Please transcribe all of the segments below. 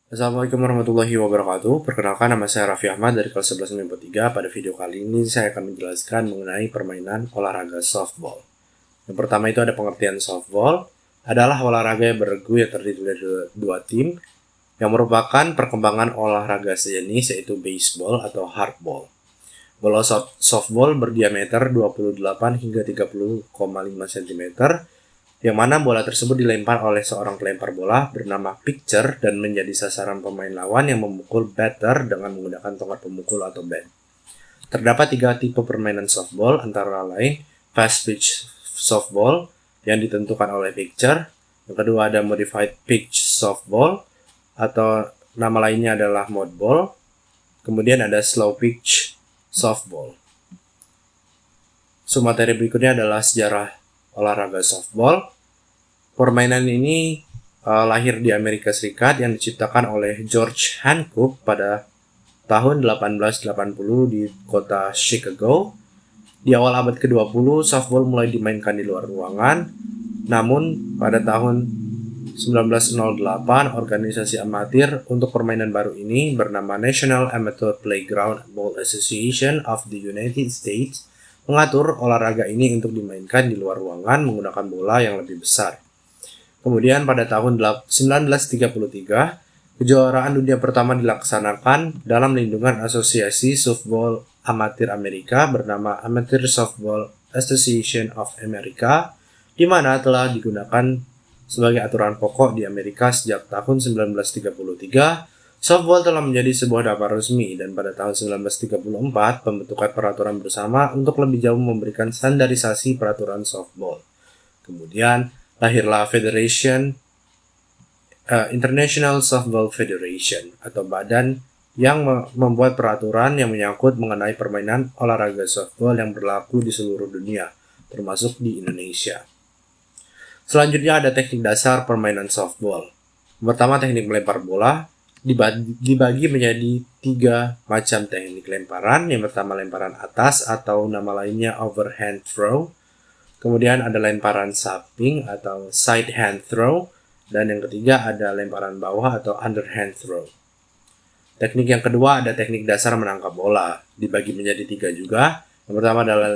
Assalamualaikum warahmatullahi wabarakatuh. Perkenalkan, nama saya Raffi Ahmad dari kelas 11 MIPA 3. Pada video kali ini saya akan menjelaskan mengenai permainan olahraga softball. Yang pertama itu ada pengertian softball. Adalah olahraga yang beregu yang terdiri dari dua tim yang merupakan perkembangan olahraga sejenis, yaitu baseball atau hardball. Bola softball berdiameter 28 hingga 30,5 cm, yang mana bola tersebut dilempar oleh seorang pelempar bola bernama pitcher dan menjadi sasaran pemain lawan yang memukul batter dengan menggunakan tongkat pemukul atau bat. Terdapat 3 tipe permainan softball, antara lain fast pitch softball yang ditentukan oleh pitcher. Yang kedua ada modified pitch softball atau nama lainnya adalah mode ball. Kemudian ada slow pitch softball. Materi berikutnya adalah sejarah olahraga softball. Permainan ini lahir di Amerika Serikat yang diciptakan oleh George Hancock pada tahun 1880 di kota Chicago. Di awal abad ke-20, softball mulai dimainkan di luar ruangan. Namun, pada tahun 1908, organisasi amatir untuk permainan baru ini bernama National Amateur Playground Ball Association of the United States mengatur olahraga ini untuk dimainkan di luar ruangan menggunakan bola yang lebih besar. Kemudian pada tahun 1933, kejuaraan dunia pertama dilaksanakan dalam lindungan Asosiasi Softball Amatir Amerika bernama Amateur Softball Association of America, di mana telah digunakan sebagai aturan pokok di Amerika sejak tahun 1933. Softball telah menjadi sebuah nama resmi, dan pada tahun 1934 pembentukan peraturan bersama untuk lebih jauh memberikan standarisasi peraturan softball. Kemudian lahirlah International Softball Federation atau badan yang membuat peraturan yang menyangkut mengenai permainan olahraga softball yang berlaku di seluruh dunia, termasuk di Indonesia. Selanjutnya ada teknik dasar permainan softball. Pertama, teknik melempar bola dibagi menjadi 3 macam teknik lemparan. Yang pertama, lemparan atas atau nama lainnya overhand throw. Kemudian ada lemparan samping atau side hand throw. Dan yang ketiga ada lemparan bawah atau underhand throw. Teknik yang kedua ada teknik dasar menangkap bola. Dibagi menjadi 3 juga. Yang pertama adalah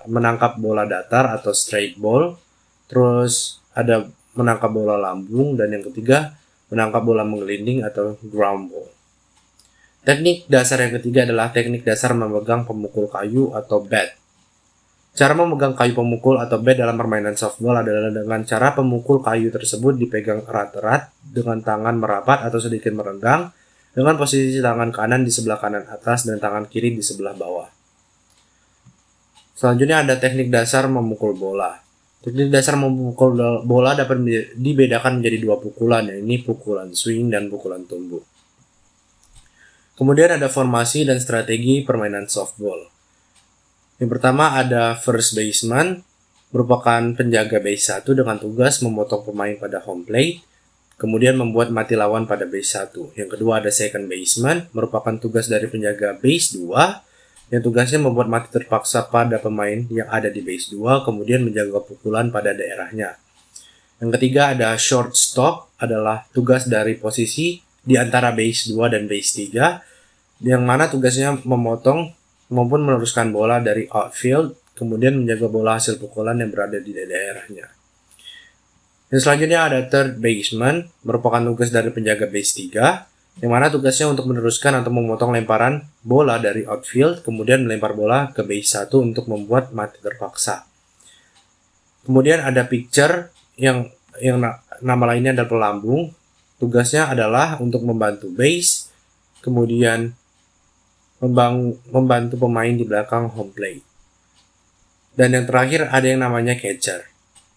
menangkap bola datar atau straight ball. Terus ada menangkap bola lambung. Dan yang ketiga menangkap bola menggelinding atau ground ball. Teknik dasar yang ketiga adalah teknik dasar memegang pemukul kayu atau bat. Cara memegang kayu pemukul atau bat dalam permainan softball adalah dengan cara pemukul kayu tersebut dipegang erat-erat dengan tangan merapat atau sedikit merenggang, dengan posisi tangan kanan di sebelah kanan atas dan tangan kiri di sebelah bawah. Selanjutnya ada teknik dasar memukul bola. Teknik dasar memukul bola dapat dibedakan menjadi 2 pukulan, yaitu pukulan swing dan pukulan tumbuk. Kemudian ada formasi dan strategi permainan softball. Yang pertama ada first baseman, merupakan penjaga base 1 dengan tugas memotong pemain pada home plate, kemudian membuat mati lawan pada base 1. Yang kedua ada second baseman, merupakan tugas dari penjaga base 2, yang tugasnya membuat mati terpaksa pada pemain yang ada di base 2, kemudian menjaga pukulan pada daerahnya. Yang ketiga ada shortstop, adalah tugas dari posisi di antara base 2 dan base 3, yang mana tugasnya memotong maupun meneruskan bola dari outfield, kemudian menjaga bola hasil pukulan yang berada di daerahnya. Yang selanjutnya ada third baseman, merupakan tugas dari penjaga base 3, yang mana tugasnya untuk meneruskan atau memotong lemparan bola dari outfield, kemudian melempar bola ke base 1 untuk membuat mati terpaksa. Kemudian ada pitcher yang nama lainnya adalah pelambung. Tugasnya adalah untuk membantu base, kemudian membantu pemain di belakang home plate. Dan yang terakhir ada yang namanya catcher.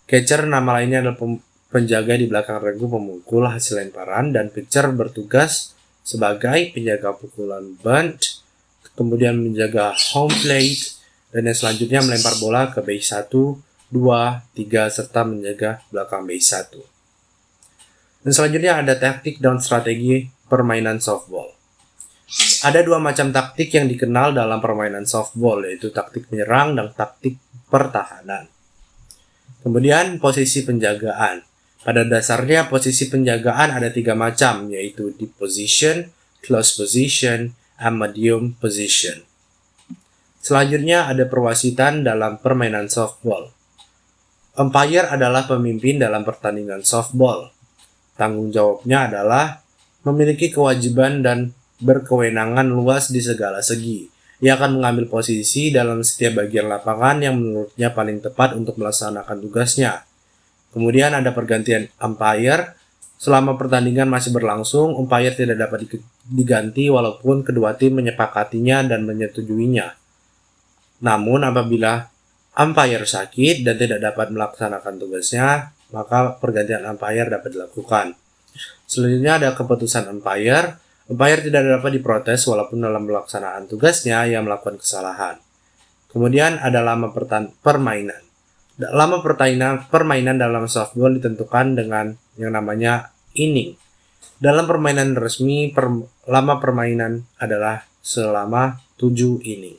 Catcher nama lainnya adalah penjaga di belakang regu pemukul hasil lemparan, dan pitcher bertugas sebagai penjaga pukulan bunt, kemudian menjaga home plate, dan yang selanjutnya melempar bola ke base 1, 2, 3, serta menjaga belakang base 1. Dan selanjutnya ada taktik dan strategi permainan softball. Ada 2 macam taktik yang dikenal dalam permainan softball, yaitu taktik menyerang dan taktik pertahanan. Kemudian posisi penjagaan. Pada dasarnya posisi penjagaan ada 3 macam, yaitu deep position, close position, and medium position. Selanjutnya ada perwasitan dalam permainan softball. Umpire adalah pemimpin dalam pertandingan softball. Tanggung jawabnya adalah memiliki kewajiban dan berkewenangan luas di segala segi. Ia akan mengambil posisi dalam setiap bagian lapangan yang menurutnya paling tepat untuk melaksanakan tugasnya. Kemudian ada pergantian umpire. Selama pertandingan masih berlangsung, umpire tidak dapat diganti walaupun kedua tim menyepakatinya dan menyetujuinya. Namun apabila umpire sakit dan tidak dapat melaksanakan tugasnya, maka pergantian umpire dapat dilakukan. Selanjutnya ada keputusan umpire. Umpire tidak dapat diprotes walaupun dalam pelaksanaan tugasnya ia melakukan kesalahan. Kemudian ada lama permainan. Lama permainan dalam softball ditentukan dengan yang namanya inning. Dalam permainan resmi, lama permainan adalah selama 7 inning.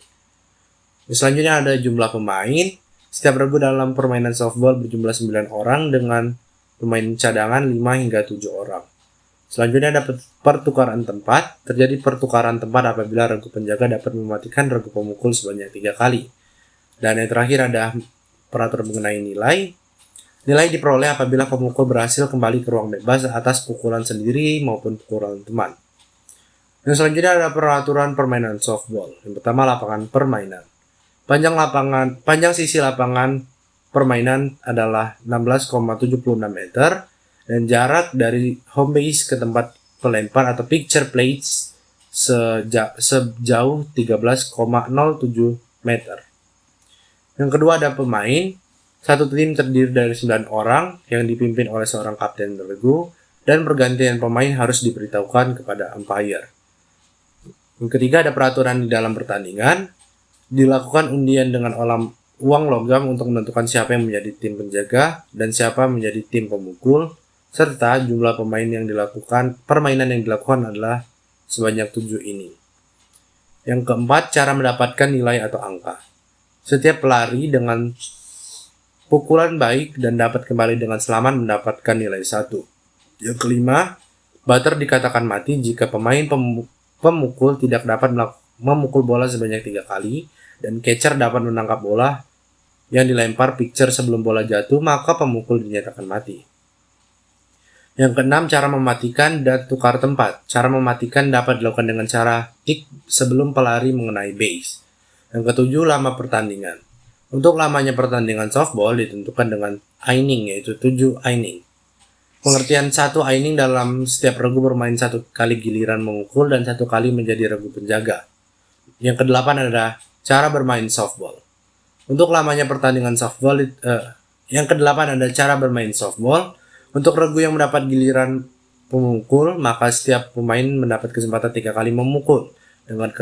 Selanjutnya ada jumlah pemain. Setiap regu dalam permainan softball berjumlah 9 orang dengan pemain cadangan 5 hingga 7 orang. Selanjutnya ada pertukaran tempat. Terjadi pertukaran tempat apabila regu penjaga dapat mematikan regu pemukul sebanyak 3 kali. Dan yang terakhir ada peraturan mengenai nilai. Nilai diperoleh apabila pemukul berhasil kembali ke ruang bebas atas pukulan sendiri maupun pukulan teman. Dan selanjutnya ada peraturan permainan softball. Yang pertama, lapangan permainan. Panjang sisi lapangan permainan adalah 16,76 meter dan jarak dari home base ke tempat pelempar atau picture plates sejauh 13,07 meter. Yang kedua ada pemain. Satu tim terdiri dari 9 orang yang dipimpin oleh seorang kapten regu dan pergantian pemain harus diberitahukan kepada umpire. Yang ketiga ada peraturan di dalam pertandingan. Dilakukan undian dengan uang logam untuk menentukan siapa yang menjadi tim penjaga dan siapa menjadi tim pemukul, serta jumlah permainan yang dilakukan adalah sebanyak 7 inning. Yang keempat, cara mendapatkan nilai atau angka. Setiap pelari dengan pukulan baik dan dapat kembali dengan selamat mendapatkan nilai 1. Yang kelima, batter dikatakan mati jika pemain pemukul tidak dapat memukul bola sebanyak 3 kali dan catcher dapat menangkap bola yang dilempar pitcher sebelum bola jatuh, maka pemukul dinyatakan mati. Yang keenam, cara mematikan dan tukar tempat. Cara mematikan dapat dilakukan dengan cara kick sebelum pelari mengenai base. Yang ketujuh, lama pertandingan. Untuk lamanya pertandingan softball ditentukan dengan inning, yaitu 7 inning. Pengertian 1 inning dalam setiap regu bermain 1 kali giliran memukul dan 1 kali menjadi regu penjaga. Yang kedelapan adalah cara bermain softball. Untuk lamanya pertandingan softball, yang kedelapan ada cara bermain softball. Untuk regu yang mendapat giliran pemukul, maka setiap pemain mendapat kesempatan 3 kali memukul. Dengan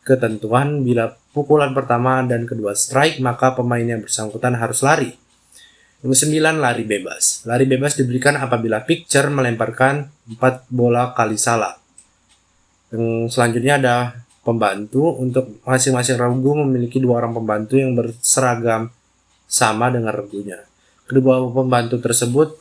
ketentuan bila pukulan pertama dan kedua strike, maka pemain yang bersangkutan harus lari. Yang ke-9, lari bebas. Lari bebas diberikan apabila pitcher melemparkan 4 bola kali salah. Yang selanjutnya ada pembantu. Untuk masing-masing regu memiliki 2 orang pembantu yang berseragam sama dengan regunya. Kedua pembantu tersebut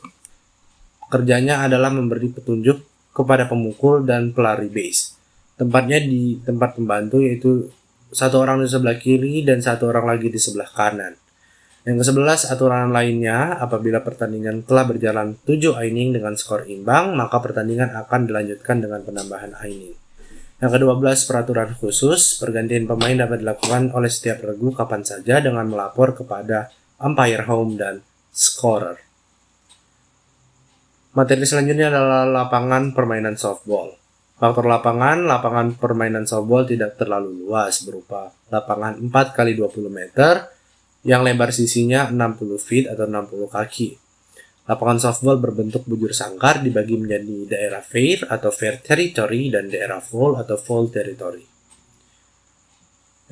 kerjanya adalah memberi petunjuk kepada pemukul dan pelari base. Tempatnya di tempat pembantu, yaitu 1 orang di sebelah kiri dan 1 orang lagi di sebelah kanan. Yang ke-11, aturan lainnya, apabila pertandingan telah berjalan 7 inning dengan skor imbang, maka pertandingan akan dilanjutkan dengan penambahan inning. Yang ke-12, peraturan khusus, pergantian pemain dapat dilakukan oleh setiap regu kapan saja dengan melapor kepada umpire home dan scorer. Materi selanjutnya adalah lapangan permainan softball. Faktor lapangan permainan softball tidak terlalu luas, berupa lapangan 4x20 meter yang lebar sisinya 60 feet atau 60 kaki. Lapangan softball berbentuk bujur sangkar dibagi menjadi daerah fair atau fair territory dan daerah foul atau foul territory.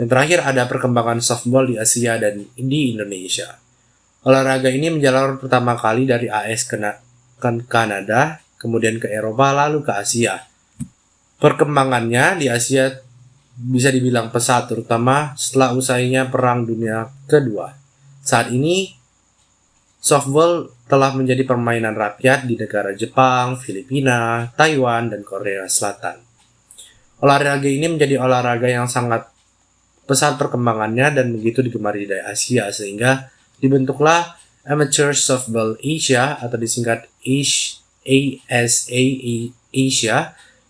Yang terakhir ada perkembangan softball di Asia dan di Indonesia. Olahraga ini menjalar pertama kali dari AS ke Kanada, kemudian ke Eropa, lalu ke Asia. Perkembangannya di Asia bisa dibilang pesat, terutama setelah usainya Perang Dunia Kedua. Saat ini, Softball telah menjadi permainan rakyat di negara Jepang, Filipina, Taiwan, dan Korea Selatan. Olahraga ini menjadi olahraga yang sangat pesat perkembangannya dan begitu digemari di Asia sehingga dibentuklah Amateur Softball Asia atau disingkat ASA Asia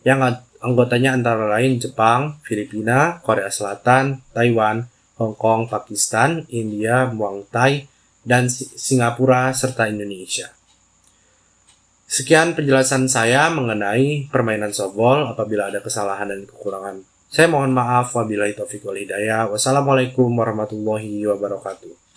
yang anggotanya antara lain Jepang, Filipina, Korea Selatan, Taiwan, Hong Kong, Pakistan, India, Muay Thai, dan Singapura serta Indonesia. Sekian penjelasan saya mengenai permainan softball. Apabila ada kesalahan dan kekurangan, saya mohon maaf. Wabillahi taufiq wal hidayah. Wassalamualaikum warahmatullahi wabarakatuh.